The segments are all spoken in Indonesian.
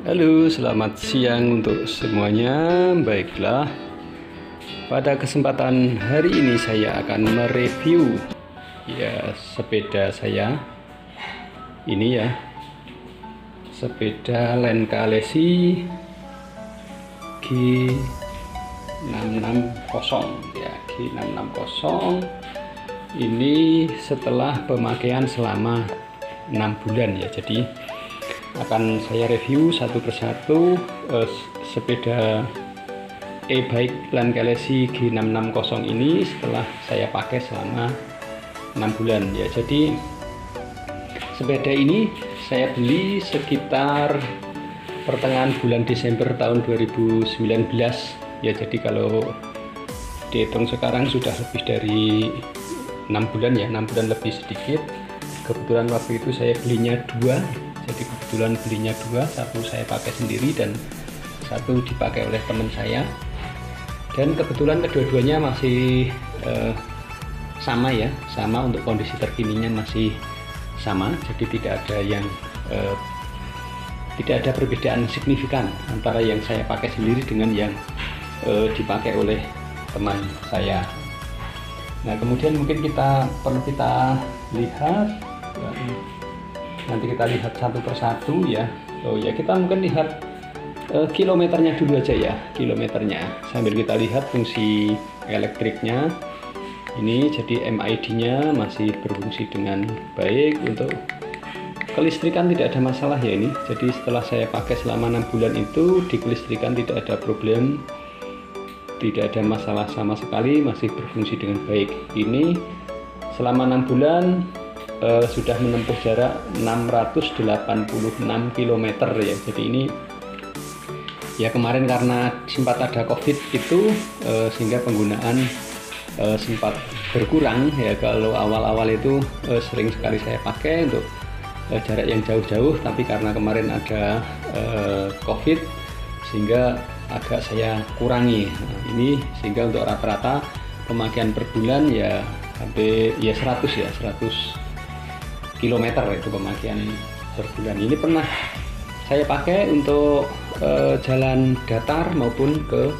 Halo, selamat siang untuk semuanya. Baiklah, pada kesempatan hari ini saya akan mereview sepeda saya. Ini ya, sepeda Lankalesi G660 ya, G660. Ini setelah pemakaian selama 6 bulan ya. Jadi akan saya review satu persatu sepeda e-bike Lankalesi G660 ini setelah saya pakai selama 6 bulan ya. Jadi sepeda ini saya beli sekitar pertengahan bulan Desember tahun 2019 ya. Jadi kalau dihitung sekarang sudah lebih dari 6 bulan ya, 6 bulan lebih sedikit. Kebetulan waktu itu saya belinya dua. Jadi kebetulan belinya dua, satu saya pakai sendiri dan satu dipakai oleh teman saya. Dan kebetulan kedua-duanya masih sama ya, sama untuk kondisi terkininya masih sama. Jadi tidak ada perbedaan signifikan antara yang saya pakai sendiri dengan yang dipakai oleh teman saya. Nah, kemudian mungkin perlu kita lihat. Nanti kita lihat satu persatu ya. Kita mungkin lihat kilometernya dulu aja ya, kilometernya sambil kita lihat fungsi elektriknya. Ini jadi MID-nya masih berfungsi dengan baik. Untuk kelistrikan tidak ada masalah ya ini. Jadi setelah saya pakai selama 6 bulan itu di kelistrikan tidak ada problem, tidak ada masalah sama sekali, masih berfungsi dengan baik. Ini selama 6 bulan sudah menempuh jarak 686 km ya. Jadi ini ya, kemarin karena sempat ada COVID itu sehingga penggunaan sempat berkurang ya. Kalau awal-awal itu sering sekali saya pakai untuk jarak yang jauh-jauh, tapi karena kemarin ada COVID sehingga agak saya kurangi. Nah, ini sehingga untuk rata-rata pemakaian per bulan ya sampai ya 100 km itu pemakaian per bulan. Ini pernah saya pakai untuk jalan datar maupun ke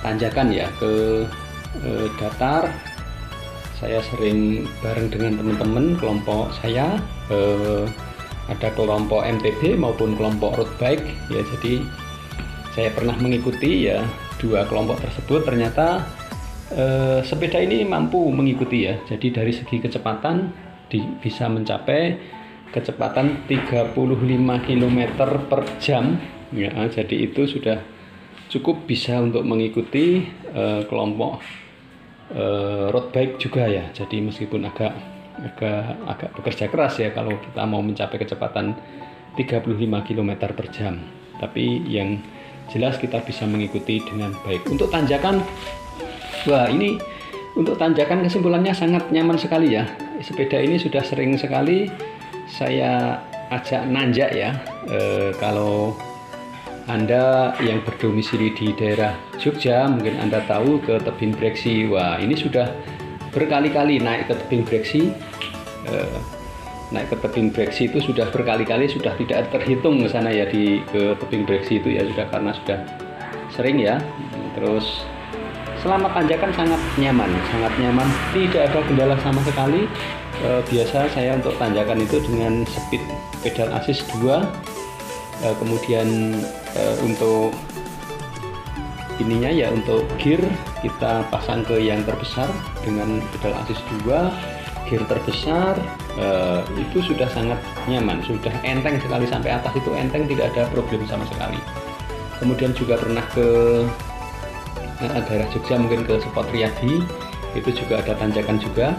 tanjakan ya. Ke datar saya sering bareng dengan teman-teman kelompok saya, ada kelompok MTB maupun kelompok road bike ya. Jadi saya pernah mengikuti ya dua kelompok tersebut. Ternyata sepeda ini mampu mengikuti ya. Jadi dari segi kecepatan bisa mencapai kecepatan 35 km per jam ya. Jadi itu sudah cukup bisa untuk mengikuti kelompok road bike juga ya. Jadi meskipun agak bekerja keras ya kalau kita mau mencapai kecepatan 35 km per jam, tapi yang jelas kita bisa mengikuti dengan baik. Untuk tanjakan, wah ini untuk tanjakan kesimpulannya sangat nyaman sekali ya. Sepeda ini sudah sering sekali saya ajak nanjak ya. Kalau Anda yang berdomisili di daerah Jogja, mungkin Anda tahu ke Tebing Breksi. Wah, ini sudah berkali-kali naik ke Tebing Breksi. Naik ke Tebing Breksi itu sudah berkali-kali, sudah tidak terhitung ke sana ya, ke Tebing Breksi itu ya, sudah karena sudah sering ya. Terus selama tanjakan sangat nyaman, tidak ada kendala sama sekali. Biasa saya untuk tanjakan itu dengan speed pedal assist 2. Kemudian untuk ininya ya, untuk gear kita pasang ke yang terbesar dengan pedal assist 2, gear terbesar. Itu sudah sangat nyaman, sudah enteng sekali, sampai atas itu enteng, tidak ada problem sama sekali. Kemudian juga pernah ke daerah Jogja, mungkin ke Spot Riyadi, itu juga ada tanjakan juga,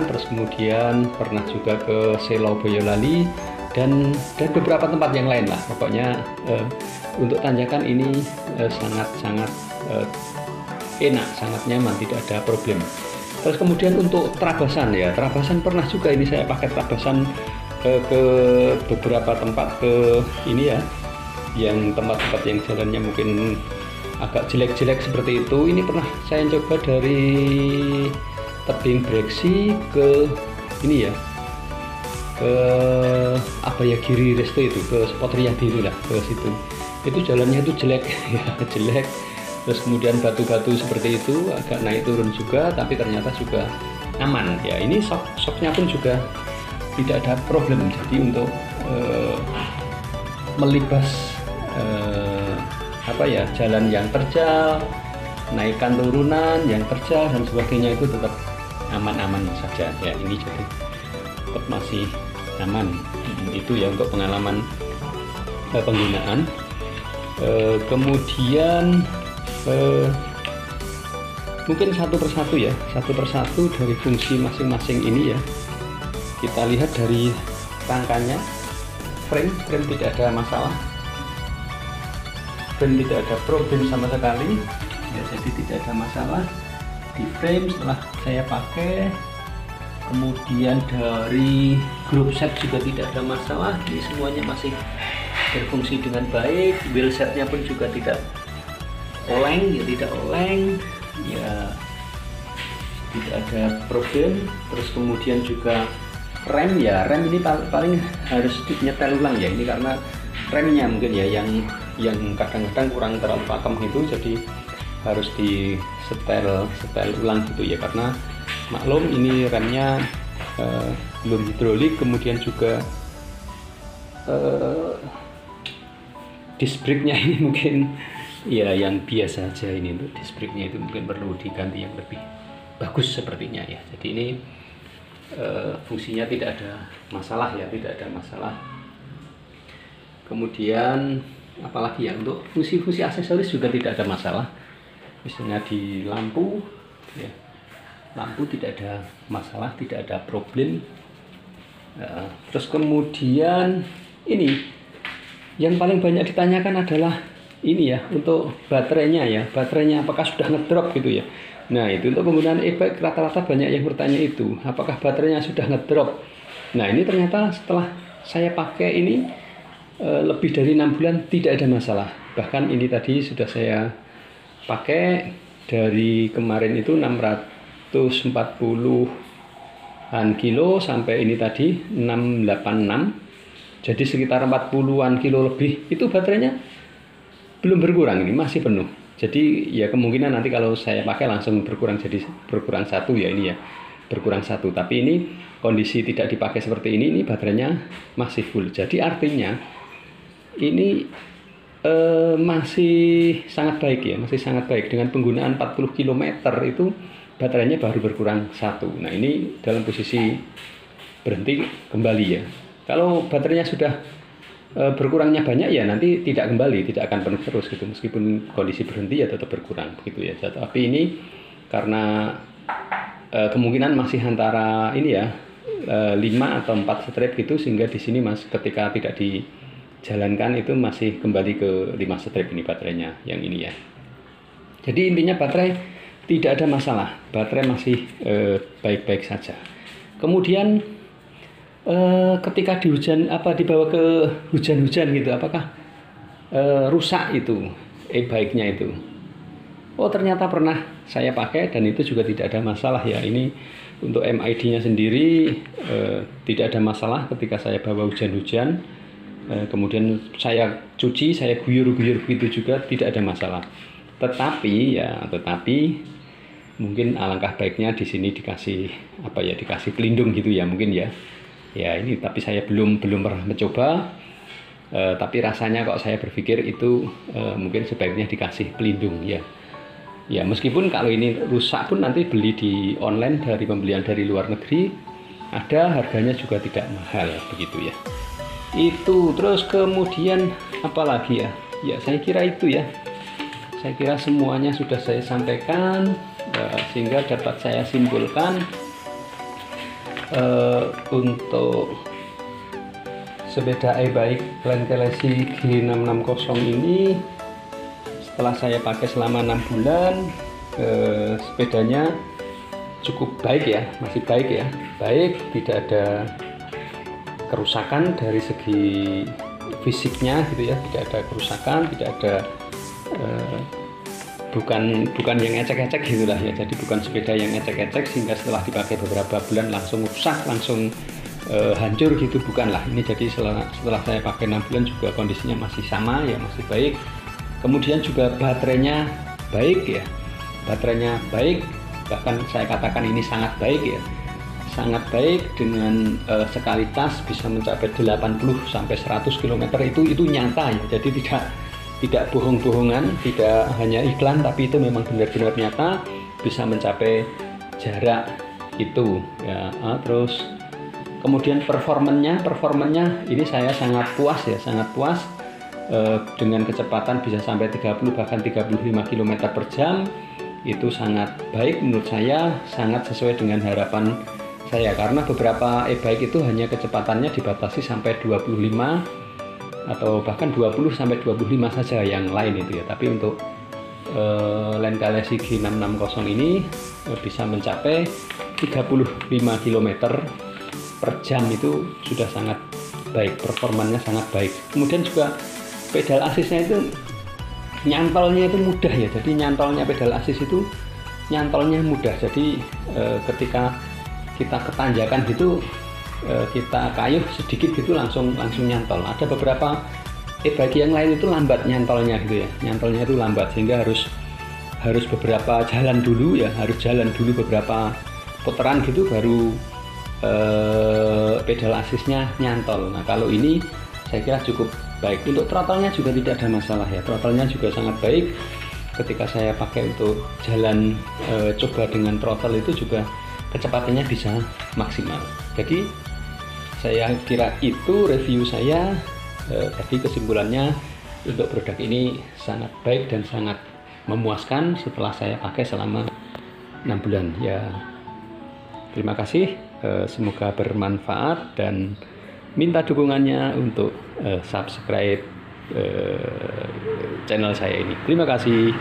terus kemudian pernah juga ke Selo Boyolali dan beberapa tempat yang lain lah. Pokoknya untuk tanjakan ini sangat enak, sangat nyaman, tidak ada problem. Terus kemudian untuk terabasan ya, terabasan pernah juga ini saya pakai terabasan ke beberapa tempat, ke ini ya, yang tempat-tempat yang jalannya mungkin agak jelek-jelek seperti itu. Ini pernah saya coba dari Tebing Breksi ke ini ya, ke apa ya, Giri Resto itu, ke Spot Riyadi itu lah, ke situ. Itu jalannya itu jelek ya, jelek. Terus kemudian batu-batu seperti itu agak naik turun juga, tapi ternyata juga aman ya. Ini shocknya pun juga tidak ada problem. Jadi untuk melibas apa ya, jalan yang terjal, naikkan turunan yang terjal dan sebagainya itu tetap aman-aman saja ya. Ini jadi tetap masih aman. Itu ya untuk pengalaman penggunaan. Kemudian mungkin satu persatu dari fungsi masing-masing ini ya. Kita lihat dari rangkanya, frame tidak ada masalah, frame tidak ada problem sama sekali ya, jadi tidak ada masalah di frame setelah saya pakai. Kemudian dari group set juga tidak ada masalah, ini semuanya masih berfungsi dengan baik. Wheel setnya pun juga tidak oleng ya, tidak oleng ya, tidak ada problem. Terus kemudian juga rem ya, rem ini paling harus nyetel ulang ya, ini karena remnya mungkin ya yang kadang-kadang kurang terlalu pakem itu, jadi harus di setel ulang gitu ya, karena maklum ini remnya belum hidrolik. Kemudian juga disc brake-nya ini mungkin ya yang biasa aja, ini untuk disc brake-nya itu mungkin perlu diganti yang lebih bagus sepertinya ya. Jadi ini fungsinya tidak ada masalah ya, tidak ada masalah. Kemudian apalagi ya, untuk fungsi-fungsi aksesoris juga tidak ada masalah. Misalnya di lampu ya, lampu tidak ada masalah, tidak ada problem. Terus kemudian ini yang paling banyak ditanyakan adalah ini ya, untuk baterainya ya, baterainya apakah sudah ngedrop gitu ya. Nah itu untuk penggunaan e-bike rata-rata banyak yang bertanya itu, apakah baterainya sudah ngedrop. Nah ini ternyata setelah saya pakai ini lebih dari 6 bulan tidak ada masalah. Bahkan ini tadi sudah saya pakai dari kemarin itu 640-an kilo sampai ini tadi 686, jadi sekitar 40-an kilo lebih. Itu baterainya belum berkurang, ini masih penuh. Jadi ya kemungkinan nanti kalau saya pakai langsung berkurang, jadi berkurang 1 ya, ini ya berkurang 1. Tapi ini kondisi tidak dipakai seperti ini baterainya masih full. Jadi artinya ini masih sangat baik ya, masih sangat baik. Dengan penggunaan 40 km itu baterainya baru berkurang 1. Nah ini dalam posisi berhenti kembali ya. Kalau baterainya sudah berkurangnya banyak ya nanti tidak kembali, tidak akan penuh terus gitu, meskipun kondisi berhenti ya tetap berkurang begitu ya. Tapi ini karena kemungkinan masih antara ini ya 5 atau 4 strip gitu, sehingga di sini Mas ketika tidak dijalankan itu masih kembali ke 5 strip ini baterainya yang ini ya. Jadi intinya baterai tidak ada masalah, baterai masih baik-baik saja. Kemudian ketika dibawa ke hujan-hujan gitu, apakah rusak itu e-bike-nya itu? Oh ternyata pernah saya pakai dan itu juga tidak ada masalah ya. Ini untuk MID-nya sendiri tidak ada masalah ketika saya bawa hujan-hujan. Kemudian saya cuci, saya guyur-guyur begitu juga tidak ada masalah. Tetapi mungkin alangkah baiknya di sini dikasih dikasih pelindung gitu ya mungkin ya. Ya ini tapi saya belum pernah mencoba, tapi rasanya kok saya berpikir itu mungkin sebaiknya dikasih pelindung ya. Ya meskipun kalau ini rusak pun nanti beli di online dari pembelian dari luar negeri ada, harganya juga tidak mahal begitu ya. Itu terus kemudian apalagi ya? Ya saya kira itu ya. Saya kira semuanya sudah saya sampaikan sehingga dapat saya simpulkan. Untuk sepeda e-bike Lankelesi G660 ini setelah saya pakai selama 6 bulan, sepedanya cukup baik ya, masih baik ya, baik, tidak ada kerusakan dari segi fisiknya gitu ya, tidak ada kerusakan, tidak ada bukan yang ecek-ecek gitulah ya. Jadi bukan sepeda yang ecek-ecek sehingga setelah dipakai beberapa bulan langsung rusak, langsung hancur gitu, bukanlah. Ini jadi setelah saya pakai 6 bulan juga kondisinya masih sama ya, masih baik. Kemudian juga baterainya baik ya, baterainya baik, bahkan saya katakan ini sangat baik ya, sangat baik. Dengan sekali cas bisa mencapai 80 sampai 100 km, itu nyata ya, jadi tidak bohong-bohongan, tidak hanya iklan, tapi itu memang benar-benar nyata bisa mencapai jarak itu ya. Terus kemudian performanya ini saya sangat puas ya, sangat puas. Dengan kecepatan bisa sampai 30 bahkan 35 km per jam, itu sangat baik menurut saya, sangat sesuai dengan harapan saya, karena beberapa e-bike itu hanya kecepatannya dibatasi sampai 25 atau bahkan 20 sampai 25 saja yang lain itu ya. Tapi untuk Lankalesi G660 ini bisa mencapai 35 km per jam, itu sudah sangat baik, performanya sangat baik. Kemudian juga pedal asisnya itu nyantolnya itu mudah ya, jadi nyantolnya pedal asis itu nyantolnya mudah. Jadi ketika kita ketanjakan gitu, kita kayuh sedikit gitu langsung nyantol. Ada beberapa e-bike yang lain itu lambat nyantolnya gitu ya, nyantolnya itu lambat, sehingga harus beberapa jalan dulu ya, harus jalan dulu beberapa putaran gitu baru pedal asisnya nyantol. Nah kalau ini saya kira cukup baik. Untuk throttle-nya juga tidak ada masalah ya, throttle-nya juga sangat baik. Ketika saya pakai untuk jalan coba dengan throttle itu juga kecepatannya bisa maksimal. Jadi saya kira itu review saya. Jadi kesimpulannya untuk produk ini sangat baik dan sangat memuaskan setelah saya pakai selama 6 bulan ya. Terima kasih, semoga bermanfaat, dan minta dukungannya untuk subscribe channel saya ini. Terima kasih.